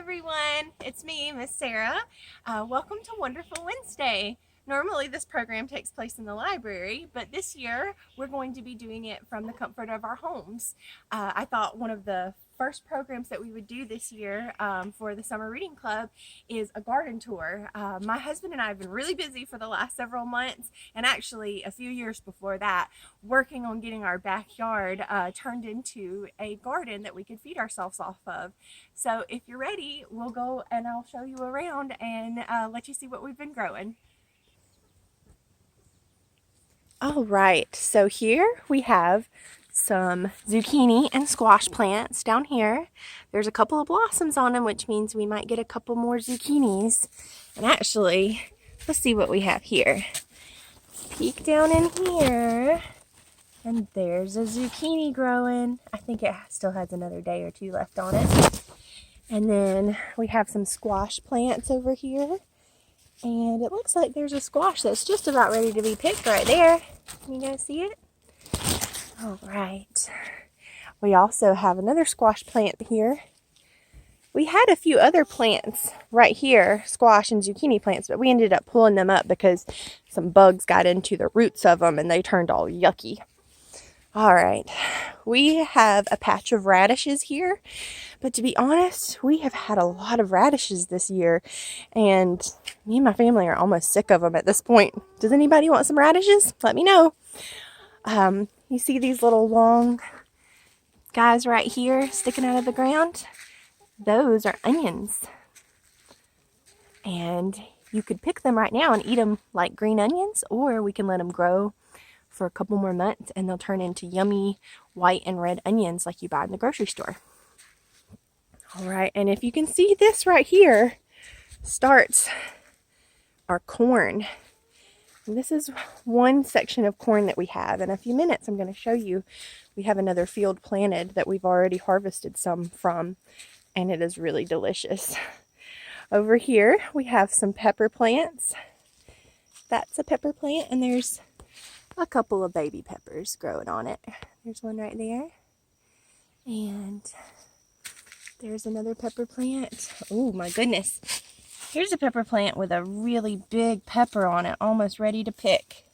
everyone, it's me, Miss Sarah. Welcome to Wonderful Wednesday. Normally this program takes place in the library, but this year we're going to be doing it from the comfort of our homes. I thought one of the first programs that we would do this year for the Summer Reading Club is a garden tour. My husband and I have been really busy for the last several months, and actually a few years before that, working on getting our backyard turned into a garden that we could feed ourselves off of. So if you're ready, we'll go and I'll show you around and let you see what we've been growing. All right, so here we have some zucchini and squash plants down here. There's a couple of blossoms on them, which means we might get a couple more zucchinis. And actually, let's see what we have here. Peek down in here, and there's a zucchini growing. I think it still has another day or two left on it. And then we have some squash plants over here. And it looks like there's a squash that's just about ready to be picked right there. Can you guys see it? All right. We also have another squash plant here. We had a few other plants right here, squash and zucchini plants, but we ended up pulling them up because some bugs got into the roots of them and they turned all yucky. All right. We have a patch of radishes here, but to be honest, we have had a lot of radishes this year, and me and my family are almost sick of them at this point. Does anybody want some radishes? Let me know. You see these little long guys right here sticking out of the ground? Those are onions. And you could pick them right now and eat them like green onions, or we can let them grow for a couple more months and they'll turn into yummy white and red onions like you buy in the grocery store. All right, and if you can see, this right here starts our corn. And this is one section of corn that we have. In a few minutes, I'm going to show you, we have another field planted that we've already harvested some from, and it is really delicious. Over here, we have some pepper plants. That's a pepper plant, and there's a couple of baby peppers growing on it. There's one right there. And there's another pepper plant. Oh my goodness. Here's a pepper plant with a really big pepper on it, almost ready to pick.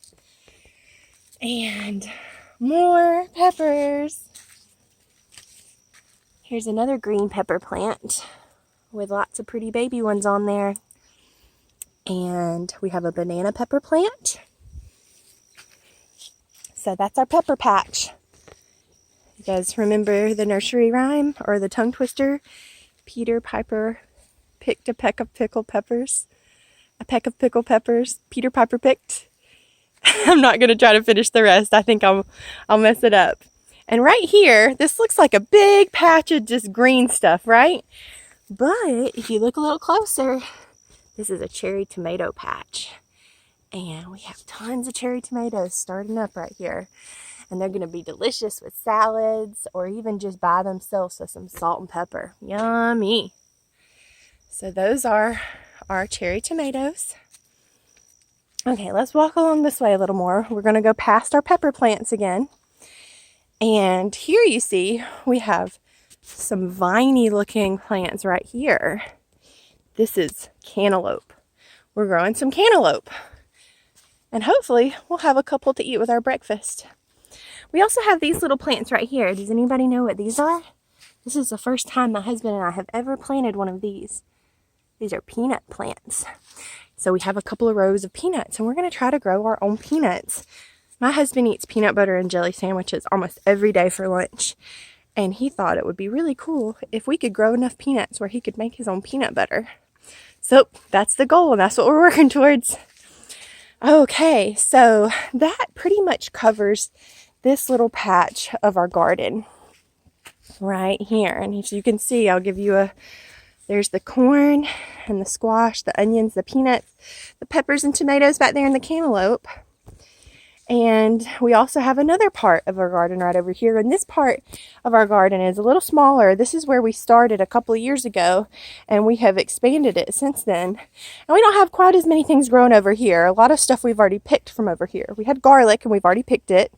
And more peppers. Here's another green pepper plant with lots of pretty baby ones on there. And we have a banana pepper plant. So that's our pepper patch. You guys remember the nursery rhyme or the tongue twister? Peter Piper picked a peck of pickled peppers. A peck of pickled peppers Peter Piper picked. I'm not going to try to finish the rest. I think I'll mess it up. And right here, this looks like a big patch of just green stuff, right? But if you look a little closer, this is a cherry tomato patch. And we have tons of cherry tomatoes starting up right here. And they're going to be delicious with salads or even just by themselves with some salt and pepper. Yummy. So those are our cherry tomatoes. Okay, let's walk along this way a little more. We're going to go past our pepper plants again. And here you see we have some viney looking plants right here. This is cantaloupe. We're growing some cantaloupe. And hopefully we'll have a couple to eat with our breakfast. We also have these little plants right here. Does anybody know what these are? This is the first time my husband and I have ever planted one of these. These are peanut plants. So we have a couple of rows of peanuts, and we're going to try to grow our own peanuts. My husband eats peanut butter and jelly sandwiches almost every day for lunch. And he thought it would be really cool if we could grow enough peanuts where he could make his own peanut butter. So that's the goal, and that's what we're working towards. Okay, so that pretty much covers this little patch of our garden right here. And as you can see, I'll give you there's the corn and the squash, the onions, the peanuts, the peppers and tomatoes back there in the cantaloupe. And we also have another part of our garden right over here. And this part of our garden is a little smaller. This is where we started a couple of years ago, and we have expanded it since then. And we don't have quite as many things growing over here. A lot of stuff we've already picked from over here. We had garlic and we've already picked it.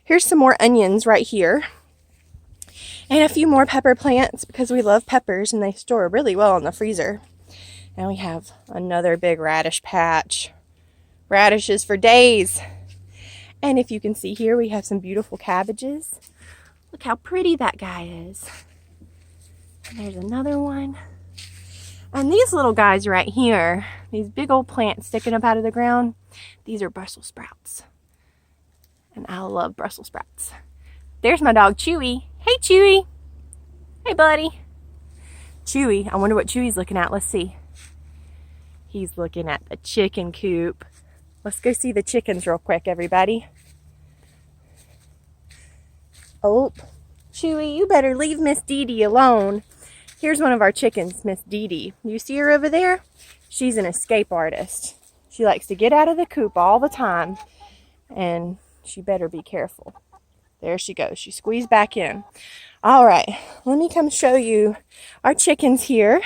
Here's some more onions right here. And a few more pepper plants because we love peppers and they store really well in the freezer. And we have another big radish patch. Radishes for days. And if you can see here, we have some beautiful cabbages. Look how pretty that guy is. And there's another one. And these little guys right here, these big old plants sticking up out of the ground, these are Brussels sprouts. And I love Brussels sprouts. There's my dog Chewie. Hey Chewie. Hey buddy. Chewie, I wonder what Chewie's looking at. Let's see. He's looking at the chicken coop. Let's go see the chickens real quick, everybody. Oh, Chewie, you better leave Miss Dee Dee alone. Here's one of our chickens, Miss Dee Dee. You see her over there? She's an escape artist. She likes to get out of the coop all the time, and she better be careful. There she goes. She squeezed back in. All right, let me come show you our chickens here.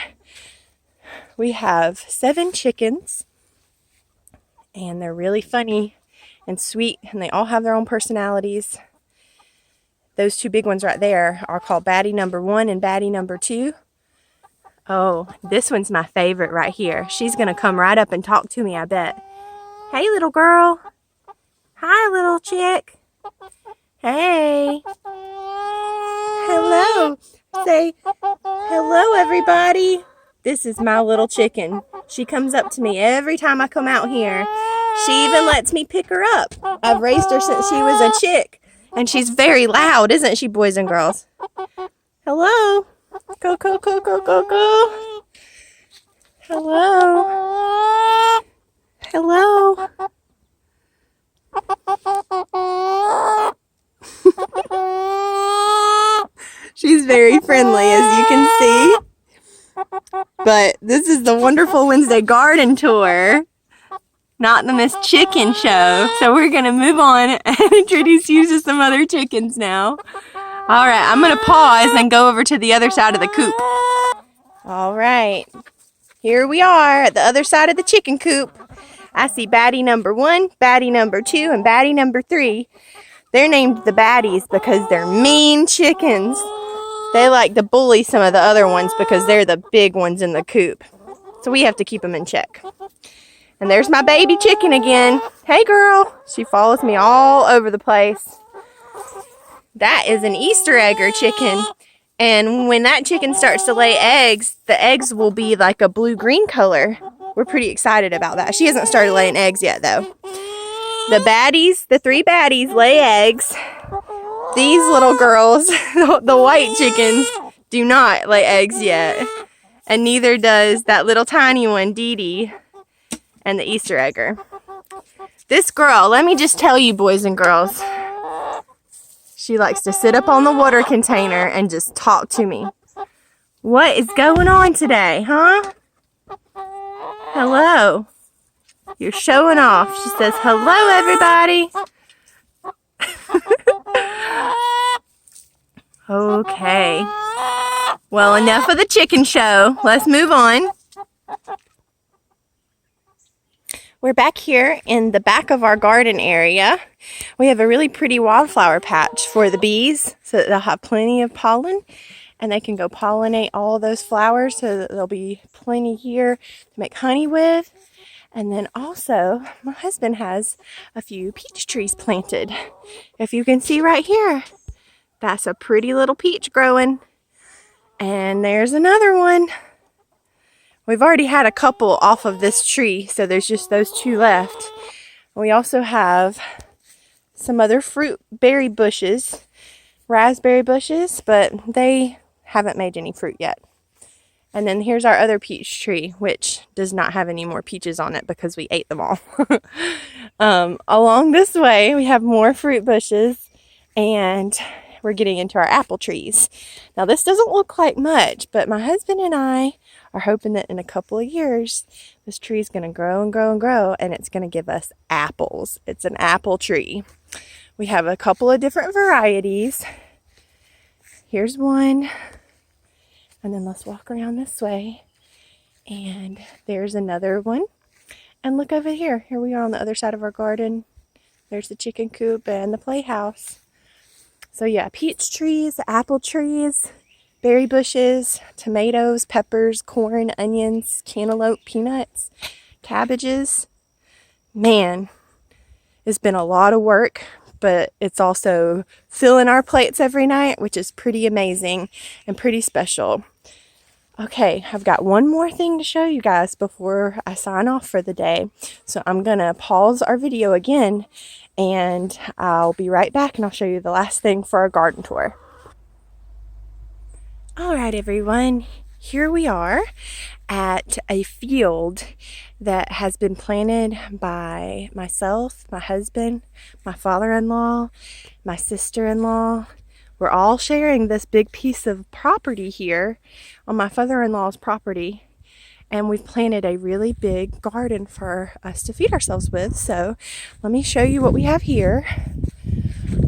We have 7 chickens, and they're really funny and sweet, and they all have their own personalities. Those 2 big ones right there are called Baddie number 1 and Baddie number 2. Oh, this one's my favorite right here. She's going to come right up and talk to me, I bet. Hey, little girl. Hi, little chick. Hey. Hello. Say, hello, everybody. This is my little chicken. She comes up to me every time I come out here. She even lets me pick her up. I've raised her since she was a chick. And she's very loud, isn't she, boys and girls? Hello. Go, go, go, go, go, go. Hello. Hello. She's very friendly, as you can see. But this is the Wonderful Wednesday Garden Tour, not the Miss Chicken Show. So we're going to move on and introduce you to some other chickens now. All right, I'm going to pause and go over to the other side of the coop. All right, here we are at the other side of the chicken coop. I see Baddie number 1, Baddie number 2, and Baddie number 3. They're named the Baddies because they're mean chickens. They like to bully some of the other ones because they're the big ones in the coop. So we have to keep them in check. And there's my baby chicken again. Hey girl. She follows me all over the place. That is an Easter egger chicken. And when that chicken starts to lay eggs, the eggs will be like a blue-green color. We're pretty excited about that. She hasn't started laying eggs yet though. The baddies, the 3 baddies lay eggs. These little girls, the white chickens, do not lay eggs yet. And neither does that little tiny one, Dee Dee, and the Easter egger. This girl, let me just tell you, boys and girls, she likes to sit up on the water container and just talk to me. What is going on today, huh? Hello. You're showing off. She says, hello, everybody. Okay. Well, enough of the chicken show. Let's move on. We're back here in the back of our garden area. We have a really pretty wildflower patch for the bees so that they'll have plenty of pollen and they can go pollinate all those flowers so that there'll be plenty here to make honey with. And then also, my husband has a few peach trees planted. If you can see right here, that's a pretty little peach growing. And there's another one. We've already had a couple off of this tree, so there's just those 2 left. We also have some other fruit berry bushes, raspberry bushes, but they haven't made any fruit yet. And then here's our other peach tree, which does not have any more peaches on it because we ate them all. Along this way, we have more fruit bushes, and we're getting into our apple trees. Now, this doesn't look like much, but my husband and I are hoping that in a couple of years, this tree is going to grow and grow and grow, and it's going to give us apples. It's an apple tree. We have a couple of different varieties. Here's one. And then let's walk around this way. And there's another one. And look over here. Here we are on the other side of our garden. There's the chicken coop and the playhouse. So yeah, peach trees, apple trees, berry bushes, tomatoes, peppers, corn, onions, cantaloupe, peanuts, cabbages. Man, it's been a lot of work, but it's also filling our plates every night, which is pretty amazing and pretty special. Okay, I've got one more thing to show you guys before I sign off for the day. So I'm going to pause our video again and I'll be right back and I'll show you the last thing for our garden tour. All right, everyone, here we are at a field that has been planted by myself, my husband, my father-in-law, my sister-in-law. We're all sharing this big piece of property here on my father-in-law's property, and we've planted a really big garden for us to feed ourselves with. So let me show you what we have here.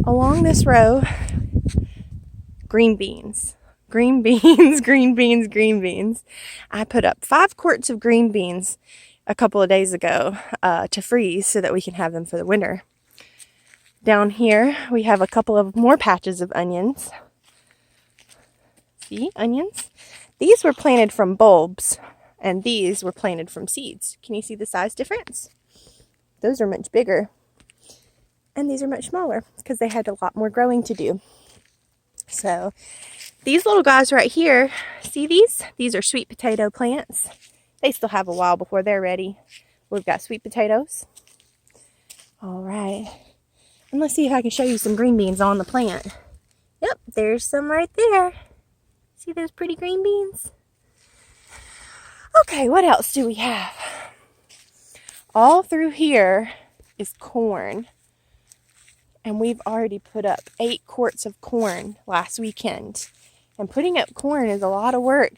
Along this row, green beans. Green beans, green beans, green beans. I put up 5 quarts of green beans a couple of days ago to freeze so that we can have them for the winter. Down here, we have a couple of more patches of onions. See, onions? These were planted from bulbs, and these were planted from seeds. Can you see the size difference? Those are much bigger, and these are much smaller because they had a lot more growing to do. So these little guys right here, see these? These are sweet potato plants. They still have a while before they're ready. We've got sweet potatoes. All right. And let's see if I can show you some green beans on the plant. Yep, there's some right there. See those pretty green beans? Okay, what else do we have? All through here is corn. And we've already put up 8 quarts of corn last weekend. And putting up corn is a lot of work.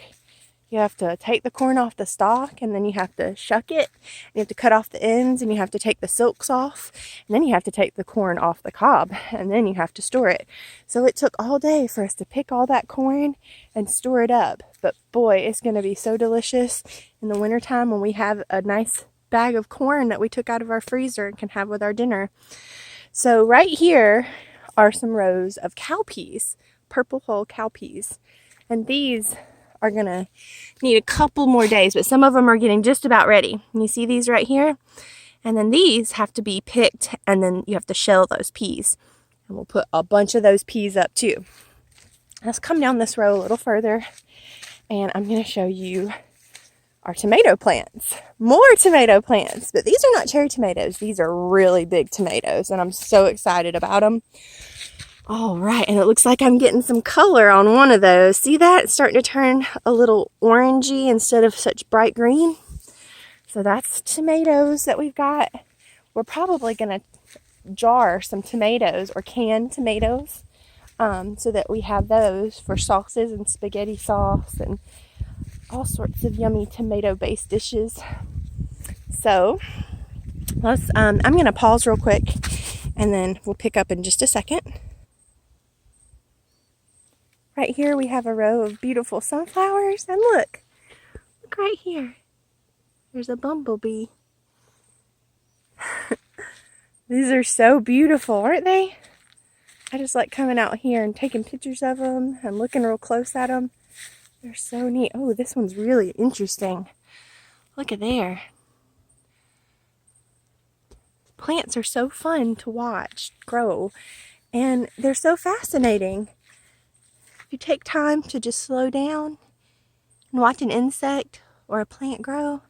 You have to take the corn off the stalk, and then you have to shuck it. You have to cut off the ends, and you have to take the silks off. And then you have to take the corn off the cob, and then you have to store it. So it took all day for us to pick all that corn and store it up. But boy, it's going to be so delicious in the wintertime when we have a nice bag of corn that we took out of our freezer and can have with our dinner. So right here are some rows of cowpeas, purple hull cowpeas. And these are going to need a couple more days, but some of them are getting just about ready. And you see these right here? And then these have to be picked, and then you have to shell those peas. And we'll put a bunch of those peas up too. Let's come down this row a little further, and I'm going to show you our tomato plants. More tomato plants, but these are not cherry tomatoes. These are really big tomatoes, and I'm so excited about them. All right, and it looks like I'm getting some color on one of those. See that? It's starting to turn a little orangey instead of such bright green. So that's tomatoes that we've got. We're probably going to jar some tomatoes or canned tomatoes so that we have those for sauces and spaghetti sauce and all sorts of yummy tomato-based dishes. So let's. I'm going to pause real quick, and then we'll pick up in just a second. Right here we have a row of beautiful sunflowers, and look right here. There's a bumblebee. These are so beautiful, aren't they? I just like coming out here and taking pictures of them and looking real close at them. They're so neat. Oh, this one's really interesting. Look at there. Plants are so fun to watch grow, and they're so fascinating. If you take time to just slow down and watch an insect or a plant grow,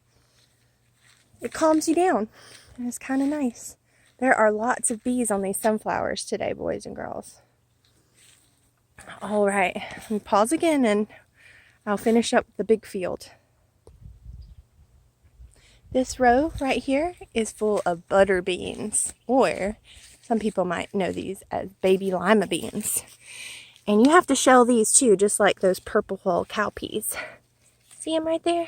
it calms you down, and it's kind of nice. There are lots of bees on these sunflowers today, boys and girls. All right, let me pause again and I'll finish up the big field. This row right here is full of butter beans, or some people might know these as baby lima beans. And you have to shell these too, just like those purple hull cowpeas. See them right there?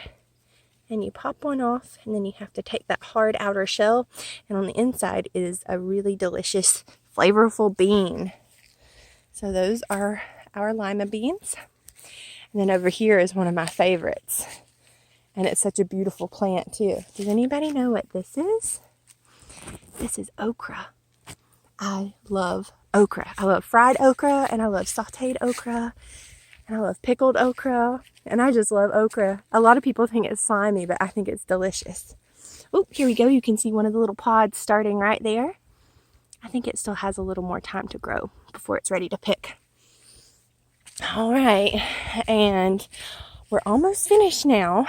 And you pop one off, and then you have to take that hard outer shell, and on the inside is a really delicious, flavorful bean. So those are our lima beans. And then over here is one of my favorites. And it's such a beautiful plant too. Does anybody know what this is? This is okra. I love okra. I love fried okra, and I love sauteed okra, and I love pickled okra, and I just love okra. A lot of people think it's slimy, but I think it's delicious. Oh, here we go. You can see one of the little pods starting right there. I think it still has a little more time to grow before it's ready to pick. All right, and we're almost finished now.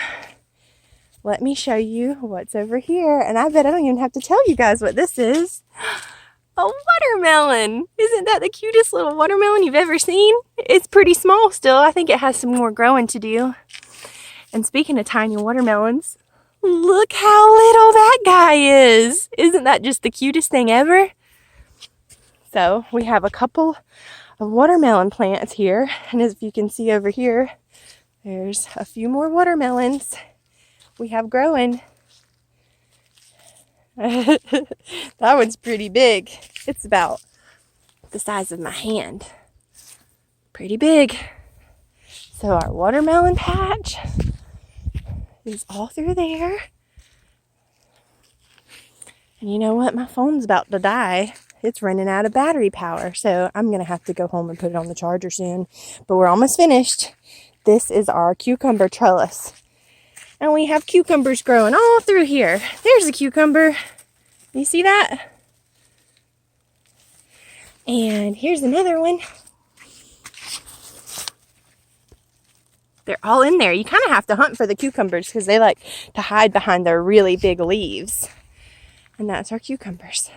Let me show you what's over here. And I bet I don't even have to tell you guys what this is. A watermelon. Isn't that the cutest little watermelon you've ever seen? It's pretty small still. I think it has some more growing to do. And speaking of tiny watermelons, look how little that guy is. Isn't that just the cutest thing ever? So we have a couple of watermelon plants here. And as you can see over here, there's a few more watermelons we have growing. That one's pretty big. It's about the size of my hand. Pretty big. So our watermelon patch is all through there. And you know what? My phone's about to die. It's running out of battery power. So I'm going to have to go home and put it on the charger soon. But we're almost finished. This is our cucumber trellis. And we have cucumbers growing all through here. There's a cucumber. You see that? And here's another one. They're all in there. You kind of have to hunt for the cucumbers because they like to hide behind their really big leaves. And that's our cucumbers.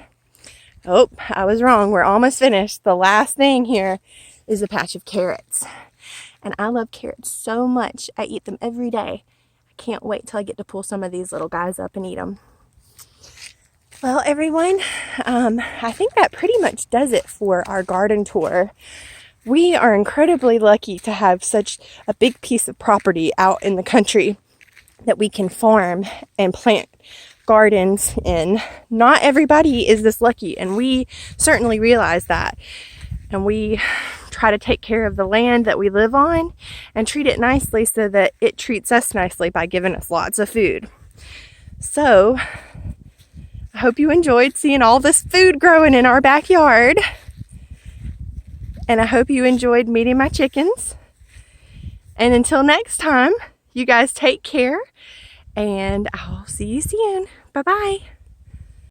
Oh, I was wrong. We're almost finished. The last thing here is a patch of carrots. And I love carrots so much. I eat them every day. Can't wait till I get to pull some of these little guys up and eat them. Well, everyone, I think that pretty much does it for our garden tour. We are incredibly lucky to have such a big piece of property out in the country that we can farm and plant gardens in. Not everybody is this lucky, and we certainly realize that. And we try to take care of the land that we live on and treat it nicely so that it treats us nicely by giving us lots of food. So I hope you enjoyed seeing all this food growing in our backyard. And I hope you enjoyed meeting my chickens. And until next time, you guys take care, and I'll see you soon. Bye-bye.